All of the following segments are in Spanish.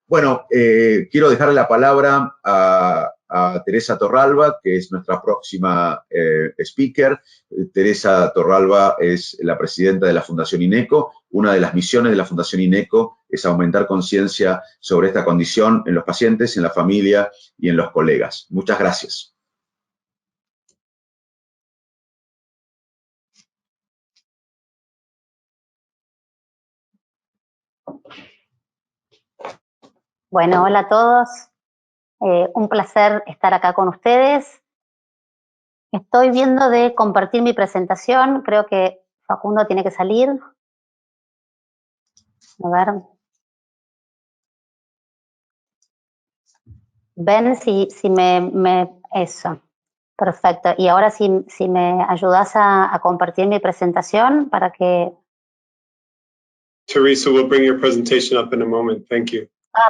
Bueno, quiero dejarle la palabra a Teresa Torralba, que es nuestra próxima speaker. Teresa Torralba es la presidenta de la Fundación INECO. Una de las misiones de la Fundación INECO es aumentar conciencia sobre esta condición en los pacientes, en la familia y en los colegas. Muchas gracias. Bueno, hola a todos. Un placer estar acá con ustedes. Estoy viendo de compartir mi presentación. Creo que Facundo tiene que salir. A ver. Ven si eso. Perfecto. Y ahora si me ayudas a compartir mi presentación para que... Teresa will bring your presentation up in a moment. Thank you.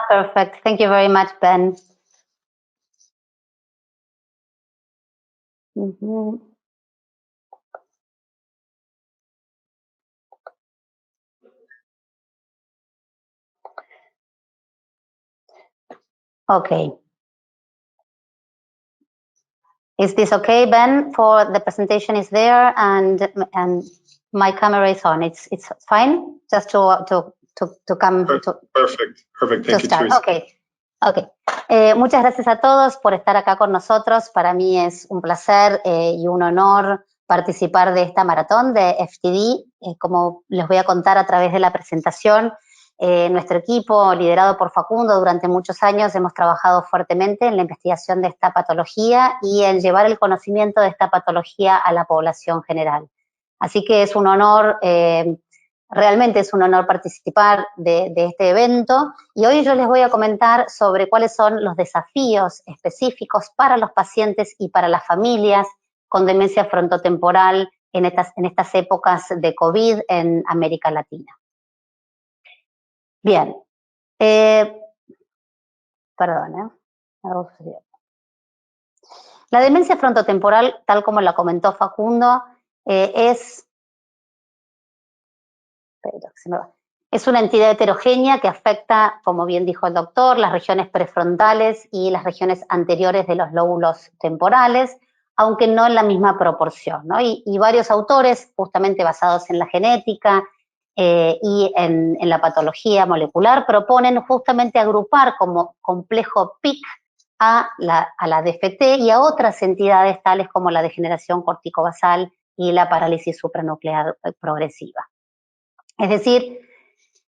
Perfect. Thank you very much, Ben. Okay. Is this okay, Ben? For the presentation is there and my camera is on. It's fine. Just to come to. Perfect. Thank you, Teresa. Okay. Muchas gracias a todos por estar acá con nosotros. Para mí es un placer y un honor participar de esta maratón de FTD. Como les voy a contar a través de la presentación, nuestro equipo, liderado por Facundo, durante muchos años hemos trabajado fuertemente en la investigación de esta patología y en llevar el conocimiento de esta patología a la población general. Así que es un honor, realmente es un honor participar de este evento, y hoy yo les voy a comentar sobre cuáles son los desafíos específicos para los pacientes y para las familias con demencia frontotemporal en estas épocas de COVID en América Latina. Bien, algo sucedió. La demencia frontotemporal, tal como la comentó Facundo, es una entidad heterogénea que afecta, como bien dijo el doctor, las regiones prefrontales y las regiones anteriores de los lóbulos temporales, aunque no en la misma proporción, ¿no? Y varios autores, justamente basados en la genética, y en la patología molecular, proponen justamente agrupar como complejo PIC a la DFT y a otras entidades tales como la degeneración corticobasal y la parálisis supranuclear progresiva. Es decir,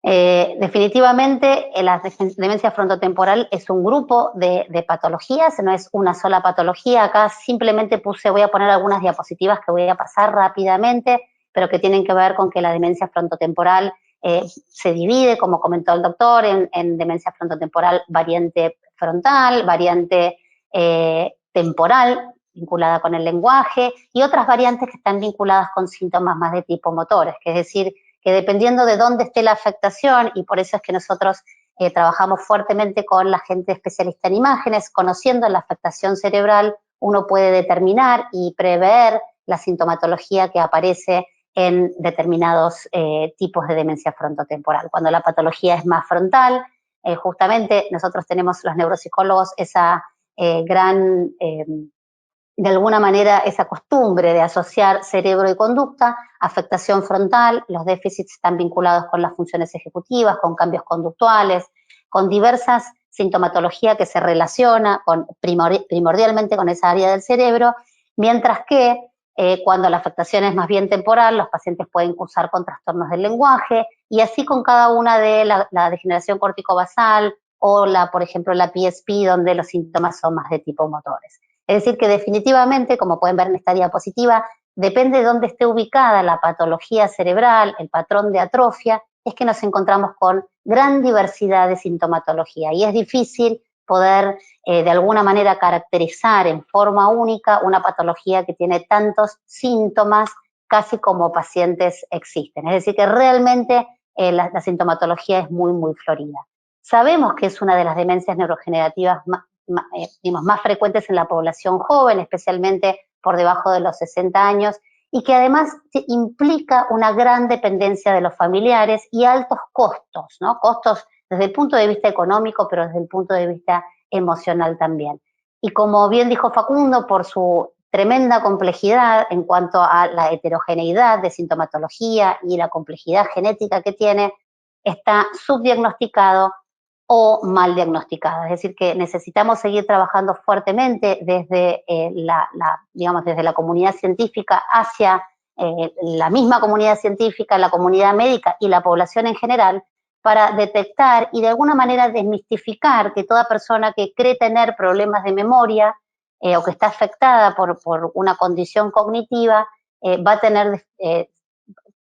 definitivamente la demencia frontotemporal es un grupo de patologías, no es una sola patología. Acá simplemente voy a poner algunas diapositivas que voy a pasar rápidamente, pero que tienen que ver con que la demencia frontotemporal se divide, como comentó el doctor, en demencia frontotemporal variante frontal, variante temporal, vinculada con el lenguaje, y otras variantes que están vinculadas con síntomas más de tipo motores, que es decir, que dependiendo de dónde esté la afectación, y por eso es que nosotros trabajamos fuertemente con la gente especialista en imágenes, conociendo la afectación cerebral, uno puede determinar y prever la sintomatología que aparece en determinados tipos de demencia frontotemporal. Cuando la patología es más frontal, justamente nosotros tenemos los neuropsicólogos esa gran, de alguna manera, esa costumbre de asociar cerebro y conducta, afectación frontal, los déficits están vinculados con las funciones ejecutivas, con cambios conductuales, con diversas sintomatología que se relaciona primordialmente con esa área del cerebro, mientras que cuando la afectación es más bien temporal, los pacientes pueden cursar con trastornos del lenguaje, y así con cada una de la degeneración corticobasal o por ejemplo, la PSP, donde los síntomas son más de tipo motores. Es decir, que definitivamente, como pueden ver en esta diapositiva, depende de dónde esté ubicada la patología cerebral, el patrón de atrofia, es que nos encontramos con gran diversidad de sintomatología, y es difícil poder de alguna manera caracterizar en forma única una patología que tiene tantos síntomas casi como pacientes existen. Es decir, que realmente la sintomatología es muy, muy florida. Sabemos que es una de las demencias neurodegenerativas más frecuentes en la población joven, especialmente por debajo de los 60 años, y que además implica una gran dependencia de los familiares y altos costos, ¿no? Costos desde el punto de vista económico, pero desde el punto de vista emocional también. Y como bien dijo Facundo, por su tremenda complejidad en cuanto a la heterogeneidad de sintomatología y la complejidad genética que tiene, está subdiagnosticado o mal diagnosticado. Es decir, que necesitamos seguir trabajando fuertemente desde, desde la comunidad científica hacia la misma comunidad científica, la comunidad médica y la población en general, para detectar y de alguna manera desmistificar que toda persona que cree tener problemas de memoria o que está afectada por una condición cognitiva va a tener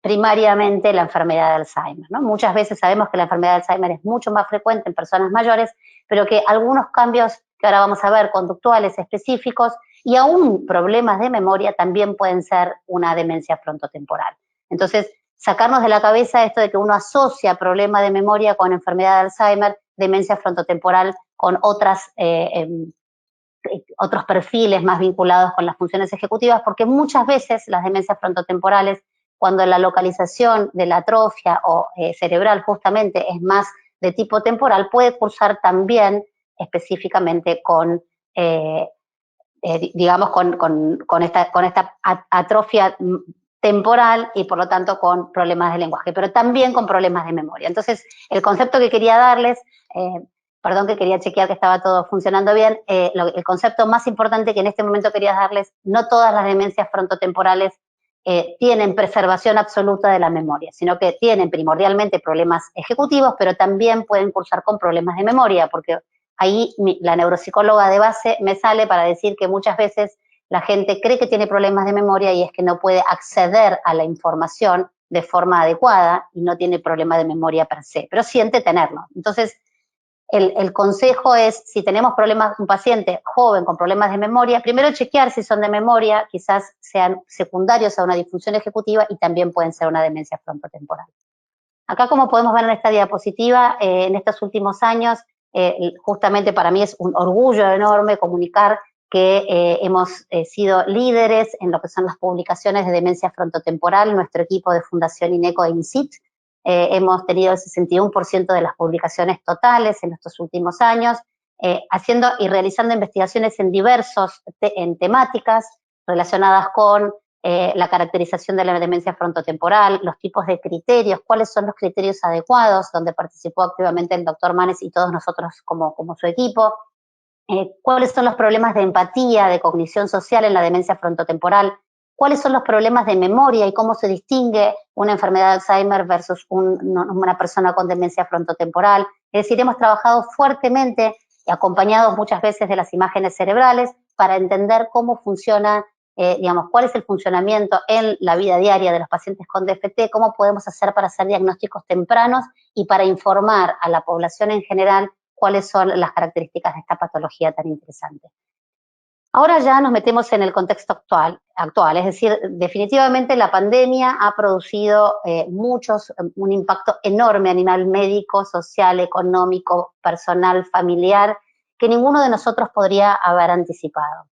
primariamente la enfermedad de Alzheimer, ¿no? Muchas veces sabemos que la enfermedad de Alzheimer es mucho más frecuente en personas mayores, pero que algunos cambios que ahora vamos a ver, conductuales específicos y aún problemas de memoria también pueden ser una demencia frontotemporal. Entonces, sacarnos de la cabeza esto de que uno asocia problema de memoria con enfermedad de Alzheimer, demencia frontotemporal con otros perfiles más vinculados con las funciones ejecutivas, porque muchas veces las demencias frontotemporales, cuando la localización de la atrofia cerebral justamente es más de tipo temporal, puede cursar también específicamente con, con esta atrofia temporal y por lo tanto con problemas de lenguaje, pero también con problemas de memoria. Entonces, el concepto que quería darles, perdón que quería chequear que estaba todo funcionando bien, el concepto más importante que en este momento quería darles, no todas las demencias frontotemporales tienen preservación absoluta de la memoria, sino que tienen primordialmente problemas ejecutivos, pero también pueden cursar con problemas de memoria, porque ahí la neuropsicóloga de base me sale para decir que muchas veces la gente cree que tiene problemas de memoria y es que no puede acceder a la información de forma adecuada y no tiene problema de memoria per se, pero siente tenerlo. Entonces, el consejo es, si tenemos problemas, un paciente joven con problemas de memoria, primero chequear si son de memoria, quizás sean secundarios a una disfunción ejecutiva y también pueden ser una demencia frontotemporal. Acá, como podemos ver en esta diapositiva, en estos últimos años, justamente para mí es un orgullo enorme comunicar que hemos sido líderes en lo que son las publicaciones de demencia frontotemporal, nuestro equipo de Fundación INECO e INCIT. Hemos tenido el 61% de las publicaciones totales en estos últimos años, haciendo y realizando investigaciones en en temáticas relacionadas con la caracterización de la demencia frontotemporal, los tipos de criterios, cuáles son los criterios adecuados, donde participó activamente el doctor Manes y todos nosotros como su equipo, cuáles son los problemas de empatía, de cognición social en la demencia frontotemporal, cuáles son los problemas de memoria y cómo se distingue una enfermedad de Alzheimer versus una persona con demencia frontotemporal. Es decir, hemos trabajado fuertemente y acompañados muchas veces de las imágenes cerebrales para entender cómo funciona, cuál es el funcionamiento en la vida diaria de los pacientes con DFT, cómo podemos hacer para hacer diagnósticos tempranos y para informar a la población en general cuáles son las características de esta patología tan interesante. Ahora ya nos metemos en el contexto actual, es decir, definitivamente la pandemia ha producido un impacto enorme a nivel médico, social, económico, personal, familiar, que ninguno de nosotros podría haber anticipado.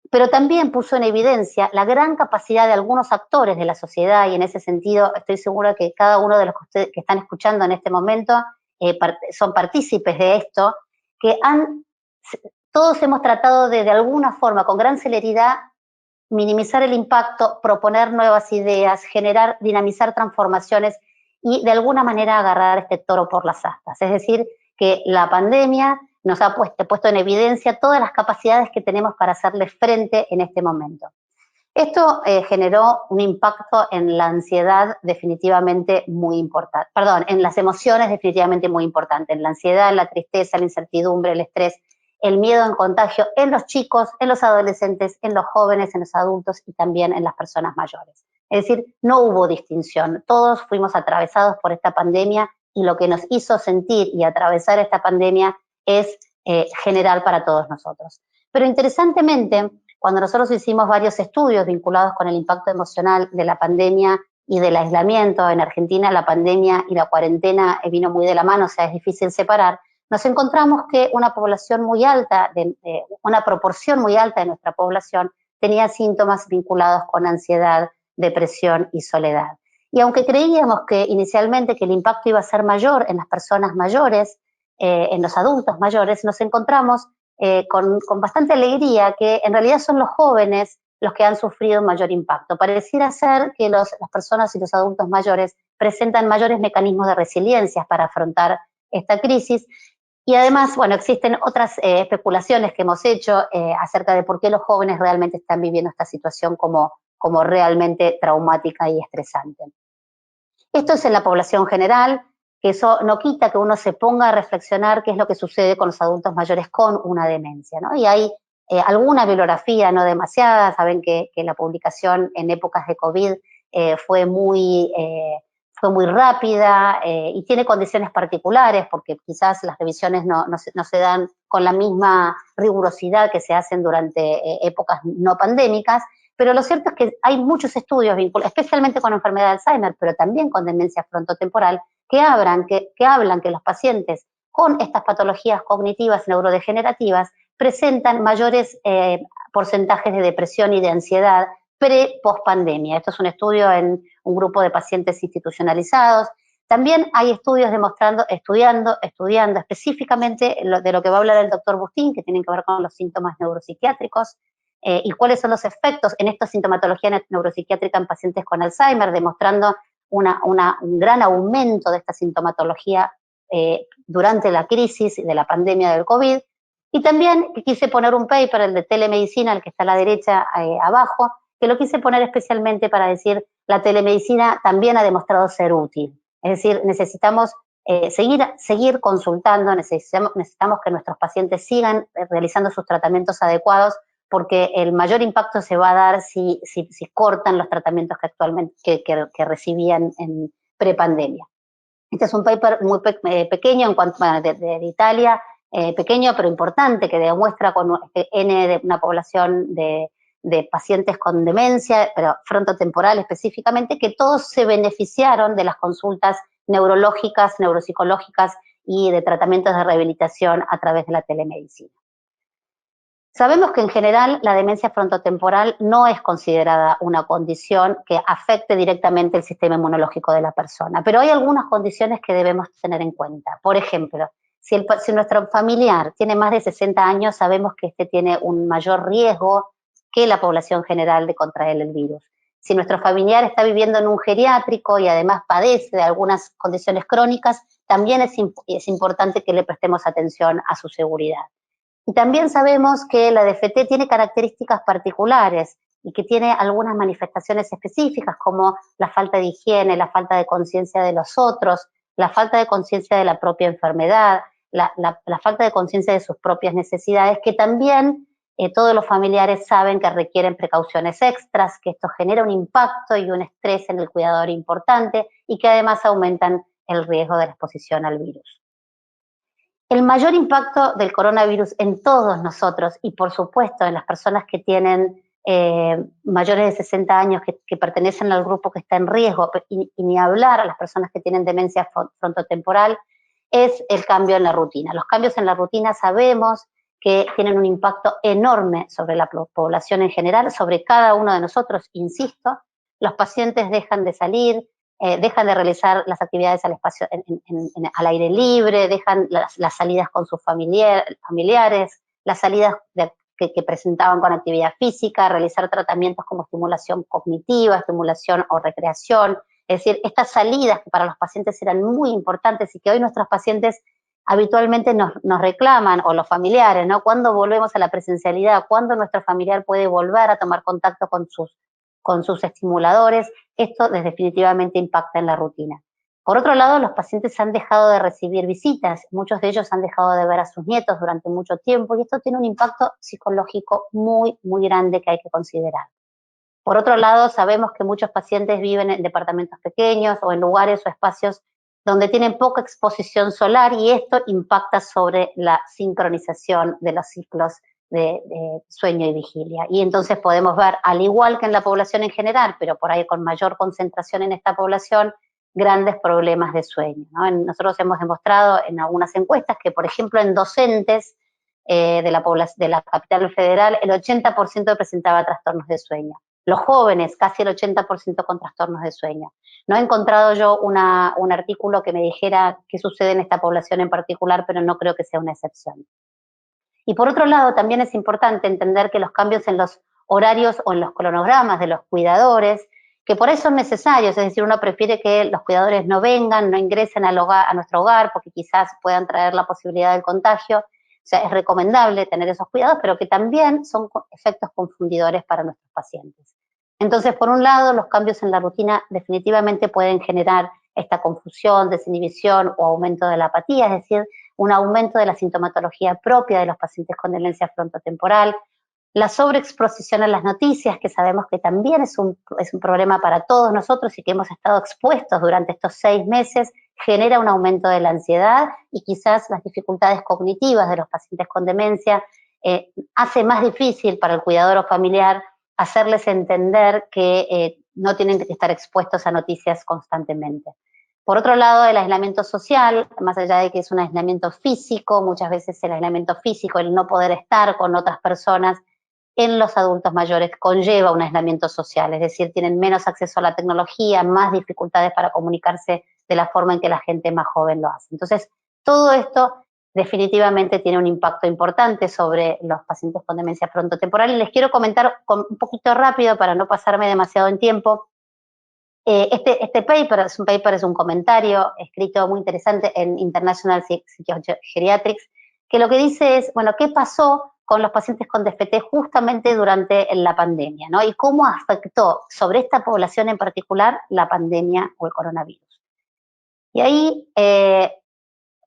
Pero también puso en evidencia la gran capacidad de algunos actores de la sociedad y en ese sentido estoy segura que cada uno de los que ustedes que están escuchando en este momento son partícipes de esto, que todos hemos tratado de alguna forma, con gran celeridad, minimizar el impacto, proponer nuevas ideas, dinamizar transformaciones y de alguna manera agarrar este toro por las astas. Es decir, que la pandemia nos ha puesto en evidencia todas las capacidades que tenemos para hacerle frente en este momento. Esto generó un impacto en la ansiedad definitivamente muy importante, en las emociones definitivamente muy importante, en la ansiedad, en la tristeza, la incertidumbre, el estrés, el miedo en contagio en los chicos, en los adolescentes, en los jóvenes, en los adultos y también en las personas mayores. Es decir, no hubo distinción, todos fuimos atravesados por esta pandemia y lo que nos hizo sentir y atravesar esta pandemia es general para todos nosotros. Pero interesantemente, cuando nosotros hicimos varios estudios vinculados con el impacto emocional de la pandemia y del aislamiento, en Argentina la pandemia y la cuarentena vino muy de la mano, o sea, es difícil separar, nos encontramos que una población muy alta, una proporción muy alta de nuestra población tenía síntomas vinculados con ansiedad, depresión y soledad. Y aunque creíamos que inicialmente que el impacto iba a ser mayor en las personas mayores, en los adultos mayores, nos encontramos con bastante alegría que en realidad son los jóvenes los que han sufrido un mayor impacto. Pareciera ser que las personas y los adultos mayores presentan mayores mecanismos de resiliencia para afrontar esta crisis. Y además, bueno, existen otras especulaciones que hemos hecho acerca de por qué los jóvenes realmente están viviendo esta situación como realmente traumática y estresante. Esto es en la población general, que eso no quita que uno se ponga a reflexionar qué es lo que sucede con los adultos mayores con una demencia, ¿no? Y hay alguna bibliografía, no demasiada, saben que la publicación en épocas de COVID fue muy rápida y tiene condiciones particulares, porque quizás las revisiones no se dan con la misma rigurosidad que se hacen durante épocas no pandémicas, pero lo cierto es que hay muchos estudios vinculados, especialmente con enfermedad de Alzheimer, pero también con demencia frontotemporal, que hablan que los pacientes con estas patologías cognitivas neurodegenerativas presentan mayores porcentajes de depresión y de ansiedad pre-post-pandemia. Esto es un estudio en un grupo de pacientes institucionalizados. También hay estudios estudiando específicamente de lo que va a hablar el doctor Bustín, que tienen que ver con los síntomas neuropsiquiátricos, y cuáles son los efectos en esta sintomatología neuropsiquiátrica en pacientes con Alzheimer, demostrando un gran aumento de esta sintomatología durante la crisis de la pandemia del COVID. Y también quise poner un paper, el de telemedicina, el que está a la derecha abajo, que lo quise poner especialmente para decir la telemedicina también ha demostrado ser útil. Es decir, necesitamos seguir consultando, necesitamos que nuestros pacientes sigan realizando sus tratamientos adecuados, porque el mayor impacto se va a dar si cortan los tratamientos que actualmente que recibían en prepandemia. Este es un paper muy pequeño en cuanto de Italia, pequeño pero importante, que demuestra con N de una población de pacientes con demencia, pero frontotemporal específicamente, que todos se beneficiaron de las consultas neurológicas, neuropsicológicas y de tratamientos de rehabilitación a través de la telemedicina. Sabemos que en general la demencia frontotemporal no es considerada una condición que afecte directamente el sistema inmunológico de la persona, pero hay algunas condiciones que debemos tener en cuenta. Por ejemplo, si nuestro familiar tiene más de 60 años, sabemos que este tiene un mayor riesgo que la población general de contraer el virus. Si nuestro familiar está viviendo en un geriátrico y además padece de algunas condiciones crónicas, también es importante que le prestemos atención a su seguridad. Y también sabemos que la DFT tiene características particulares y que tiene algunas manifestaciones específicas como la falta de higiene, la falta de conciencia de los otros, la falta de conciencia de la propia enfermedad, la falta de conciencia de sus propias necesidades, que también todos los familiares saben que requieren precauciones extras, que esto genera un impacto y un estrés en el cuidador importante y que además aumentan el riesgo de la exposición al virus. El mayor impacto del coronavirus en todos nosotros y por supuesto en las personas que tienen mayores de 60 años que pertenecen al grupo que está en riesgo y ni hablar a las personas que tienen demencia frontotemporal es el cambio en la rutina. Los cambios en la rutina sabemos que tienen un impacto enorme sobre la población en general, sobre cada uno de nosotros, insisto. Los pacientes dejan de salir, dejan de realizar las actividades al espacio al aire libre, dejan las salidas con sus familiares, las salidas que presentaban con actividad física, realizar tratamientos como estimulación cognitiva, estimulación o recreación. Es decir, estas salidas que para los pacientes eran muy importantes y que hoy nuestros pacientes habitualmente nos reclaman, o los familiares, ¿no? ¿Cuándo volvemos a la presencialidad? ¿Cuándo nuestro familiar puede volver a tomar contacto con sus estimuladores? Esto definitivamente impacta en la rutina. Por otro lado, los pacientes han dejado de recibir visitas, muchos de ellos han dejado de ver a sus nietos durante mucho tiempo y esto tiene un impacto psicológico muy, muy grande que hay que considerar. Por otro lado, sabemos que muchos pacientes viven en departamentos pequeños o en lugares o espacios donde tienen poca exposición solar y esto impacta sobre la sincronización de los ciclos de sueño y vigilia. Y entonces podemos ver, al igual que en la población en general, pero por ahí con mayor concentración en esta población, grandes problemas de sueño, ¿no? Nosotros hemos demostrado en algunas encuestas que, por ejemplo, en docentes de la capital federal, el 80% presentaba trastornos de sueño. Los jóvenes, casi el 80% con trastornos de sueño. No he encontrado yo un artículo que me dijera qué sucede en esta población en particular, pero no creo que sea una excepción. Y por otro lado, también es importante entender que los cambios en los horarios o en los cronogramas de los cuidadores, que por eso son necesarios, es decir, uno prefiere que los cuidadores no vengan, no ingresen al hogar, a nuestro hogar, porque quizás puedan traer la posibilidad del contagio. O sea, es recomendable tener esos cuidados, pero que también son efectos confundidores para nuestros pacientes. Entonces, por un lado, los cambios en la rutina definitivamente pueden generar esta confusión, desinhibición o aumento de la apatía, es decir, un aumento de la sintomatología propia de los pacientes con demencia frontotemporal, la sobreexposición a las noticias, que sabemos que también es un problema para todos nosotros y que hemos estado expuestos durante estos 6 meses, genera un aumento de la ansiedad y quizás las dificultades cognitivas de los pacientes con demencia hace más difícil para el cuidador o familiar hacerles entender que no tienen que estar expuestos a noticias constantemente. Por otro lado, el aislamiento social, más allá de que es un aislamiento físico, muchas veces el aislamiento físico, el no poder estar con otras personas, en los adultos mayores conlleva un aislamiento social, es decir, tienen menos acceso a la tecnología, más dificultades para comunicarse de la forma en que la gente más joven lo hace. Entonces, todo esto definitivamente tiene un impacto importante sobre los pacientes con demencia frontotemporal. Y les quiero comentar un poquito rápido para no pasarme demasiado en tiempo. Este paper es un comentario escrito muy interesante en International Geriatrics, que lo que dice es, bueno, ¿qué pasó con los pacientes con DFT justamente durante la pandemia, ¿no? Y cómo afectó sobre esta población en particular la pandemia o el coronavirus. Y ahí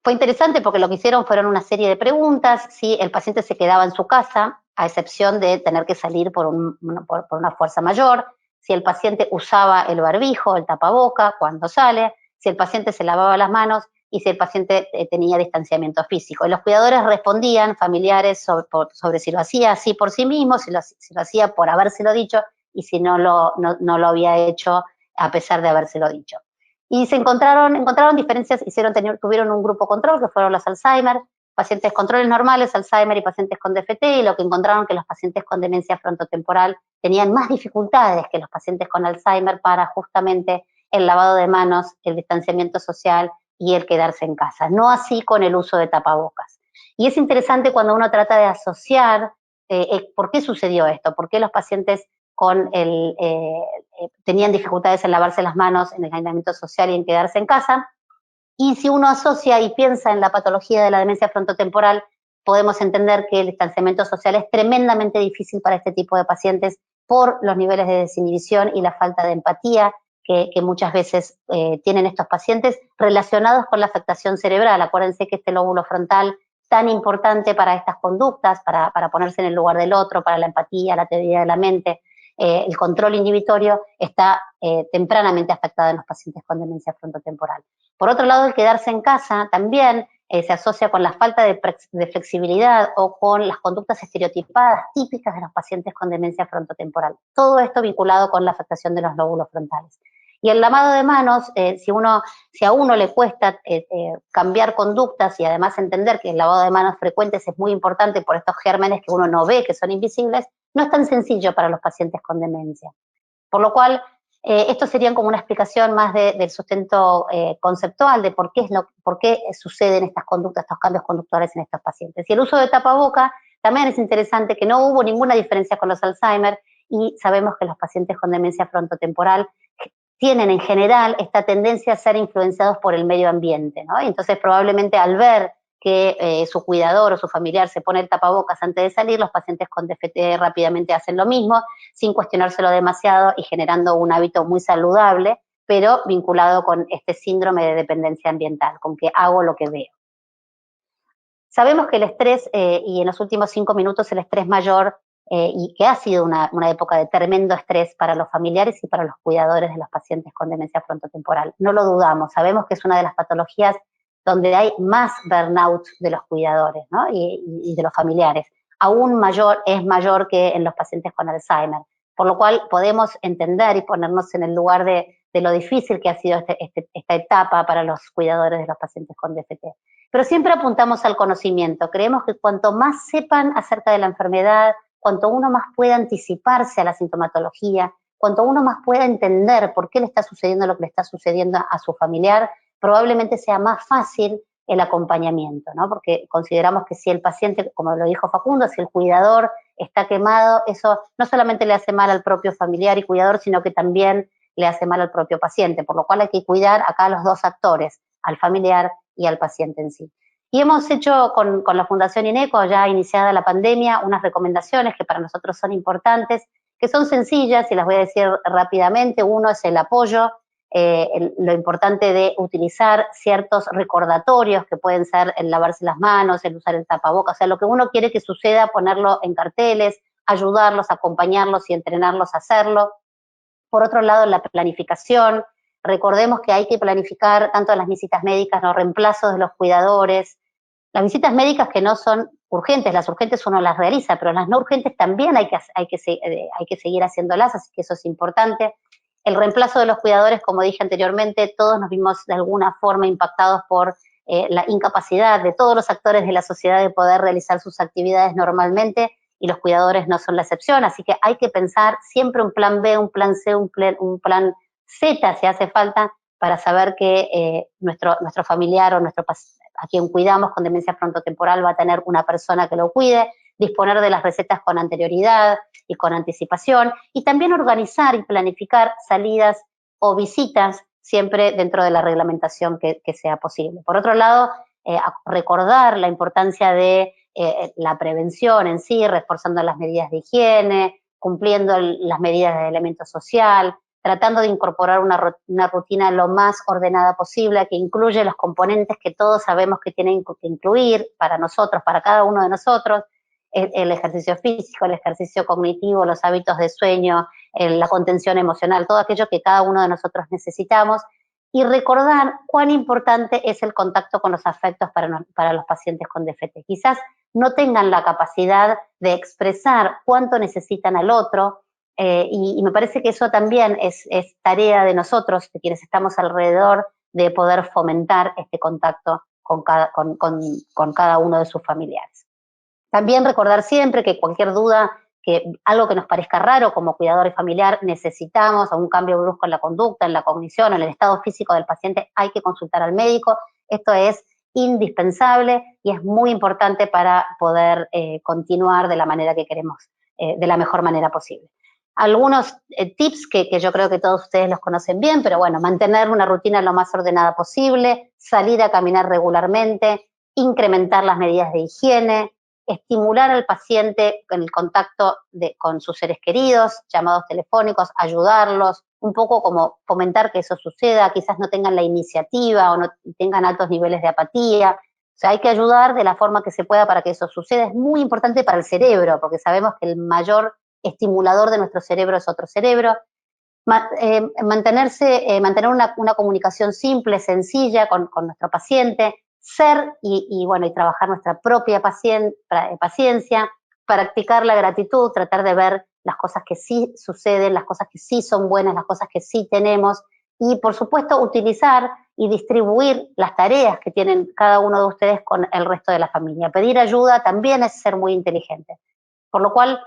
fue interesante porque lo que hicieron fueron una serie de preguntas, si el paciente se quedaba en su casa, a excepción de tener que salir por una fuerza mayor, si el paciente usaba el barbijo, el tapaboca cuando sale, si el paciente se lavaba las manos y si el paciente tenía distanciamiento físico. Y los cuidadores respondían, familiares, sobre si lo hacía así por sí mismo, si lo hacía por habérselo dicho y si no lo había hecho a pesar de habérselo dicho. Y se encontraron diferencias, tuvieron un grupo control que fueron los Alzheimer, pacientes controles normales, Alzheimer y pacientes con DFT, y lo que encontraron que los pacientes con demencia frontotemporal tenían más dificultades que los pacientes con Alzheimer para justamente el lavado de manos, el distanciamiento social y el quedarse en casa. No así con el uso de tapabocas. Y es interesante cuando uno trata de asociar por qué sucedió esto, por qué los pacientes tenían dificultades en lavarse las manos, en el aislamiento social y en quedarse en casa. Y si uno asocia y piensa en la patología de la demencia frontotemporal, podemos entender que el distanciamiento social es tremendamente difícil para este tipo de pacientes por los niveles de desinhibición y la falta de empatía que muchas veces tienen estos pacientes relacionados con la afectación cerebral. Acuérdense que este lóbulo frontal, tan importante para estas conductas, para ponerse en el lugar del otro, para la empatía, la teoría de la mente, el control inhibitorio está tempranamente afectado en los pacientes con demencia frontotemporal. Por otro lado, el quedarse en casa también se asocia con la falta de flexibilidad o con las conductas estereotipadas típicas de los pacientes con demencia frontotemporal. Todo esto vinculado con la afectación de los lóbulos frontales. Y el lavado de manos, si a uno le cuesta cambiar conductas y además entender que el lavado de manos frecuentes es muy importante por estos gérmenes que uno no ve, que son invisibles, no es tan sencillo para los pacientes con demencia. Por lo cual, esto sería como una explicación más del sustento conceptual de por qué suceden estas conductas, estos cambios conductuales en estos pacientes. Y el uso de tapaboca también es interesante, que no hubo ninguna diferencia con los Alzheimer y sabemos que los pacientes con demencia frontotemporal tienen en general esta tendencia a ser influenciados por el medio ambiente, ¿no? Y entonces probablemente al ver que su cuidador o su familiar se pone el tapabocas antes de salir, los pacientes con DFT rápidamente hacen lo mismo, sin cuestionárselo demasiado y generando un hábito muy saludable, pero vinculado con este síndrome de dependencia ambiental, con que hago lo que veo. Sabemos que el estrés, y en los últimos 5 minutos el estrés mayor, y que ha sido una época de tremendo estrés para los familiares y para los cuidadores de los pacientes con demencia frontotemporal. No lo dudamos, sabemos que es una de las patologías donde hay más burnout de los cuidadores, ¿no? y de los familiares. Es mayor que en los pacientes con Alzheimer, por lo cual podemos entender y ponernos en el lugar de lo difícil que ha sido esta etapa para los cuidadores de los pacientes con DFT. Pero siempre apuntamos al conocimiento. Creemos que cuanto más sepan acerca de la enfermedad, cuanto uno más pueda anticiparse a la sintomatología, cuanto uno más pueda entender por qué le está sucediendo lo que le está sucediendo a su familiar, probablemente sea más fácil el acompañamiento, ¿no? Porque consideramos que si el paciente, como lo dijo Facundo, si el cuidador está quemado, eso no solamente le hace mal al propio familiar y cuidador, sino que también le hace mal al propio paciente, por lo cual hay que cuidar acá a los dos actores, al familiar y al paciente en sí. Y hemos hecho con la Fundación INECO, ya iniciada la pandemia, unas recomendaciones que para nosotros son importantes, que son sencillas y las voy a decir rápidamente. Uno es el apoyo, lo importante de utilizar ciertos recordatorios que pueden ser el lavarse las manos, el usar el tapabocas, o sea, lo que uno quiere que suceda, ponerlo en carteles, ayudarlos, acompañarlos y entrenarlos a hacerlo. Por otro lado, la planificación. Recordemos que hay que planificar tanto las visitas médicas, los reemplazos de los cuidadores, las visitas médicas que no son urgentes, las urgentes uno las realiza, pero las no urgentes también hay que seguir haciéndolas, así que eso es importante. El reemplazo de los cuidadores, como dije anteriormente, todos nos vimos de alguna forma impactados por la incapacidad de todos los actores de la sociedad de poder realizar sus actividades normalmente, y los cuidadores no son la excepción, así que hay que pensar siempre un plan B, un plan C, un plan Z si hace falta, para saber que nuestro familiar o a quien cuidamos con demencia frontotemporal va a tener una persona que lo cuide, disponer de las recetas con anterioridad y con anticipación, y también organizar y planificar salidas o visitas siempre dentro de la reglamentación que sea posible. Por otro lado, recordar la importancia de la prevención en sí, reforzando las medidas de higiene, cumpliendo las medidas de aislamiento social, tratando de incorporar una rutina lo más ordenada posible, que incluye los componentes que todos sabemos que tienen que incluir para nosotros, para cada uno de nosotros, el ejercicio físico, el ejercicio cognitivo, los hábitos de sueño, la contención emocional, todo aquello que cada uno de nosotros necesitamos, y recordar cuán importante es el contacto con los afectos para los pacientes con DFT. Quizás no tengan la capacidad de expresar cuánto necesitan al otro, y me parece que eso también es tarea de nosotros, de quienes estamos alrededor, de poder fomentar este contacto con cada uno de sus familiares. También recordar siempre que cualquier duda, que algo que nos parezca raro como cuidador y familiar, necesitamos, o un cambio brusco en la conducta, en la cognición, en el estado físico del paciente, hay que consultar al médico. Esto es indispensable y es muy importante para poder continuar de la manera que queremos, de la mejor manera posible. Algunos tips que yo creo que todos ustedes los conocen bien, pero bueno, mantener una rutina lo más ordenada posible, salir a caminar regularmente, incrementar las medidas de higiene, estimular al paciente en el contacto con sus seres queridos, llamados telefónicos, ayudarlos, un poco como fomentar que eso suceda, quizás no tengan la iniciativa o no tengan altos niveles de apatía. O sea, hay que ayudar de la forma que se pueda para que eso suceda. Es muy importante para el cerebro, porque sabemos que el mayor estimulador de nuestro cerebro es otro cerebro. Mantener una comunicación simple, sencilla con nuestro paciente, ser y trabajar nuestra propia paciencia, practicar la gratitud, tratar de ver las cosas que sí suceden, las cosas que sí son buenas, las cosas que sí tenemos, y por supuesto utilizar y distribuir las tareas que tienen cada uno de ustedes con el resto de la familia. Pedir ayuda también es ser muy inteligente. Por lo cual,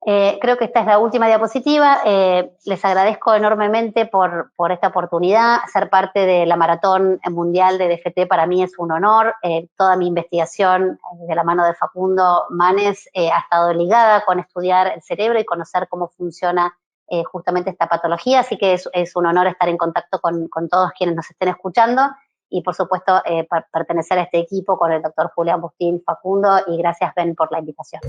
creo que esta es la última diapositiva. Les agradezco enormemente por esta oportunidad. Ser parte de la Maratón Mundial de DFT para mí es un honor. Toda mi investigación de la mano de Facundo Manes ha estado ligada con estudiar el cerebro y conocer cómo funciona justamente esta patología, así que es un honor estar en contacto con todos quienes nos estén escuchando, y por supuesto pertenecer a este equipo con el doctor Julián Bustín, Facundo, y gracias Ben por la invitación.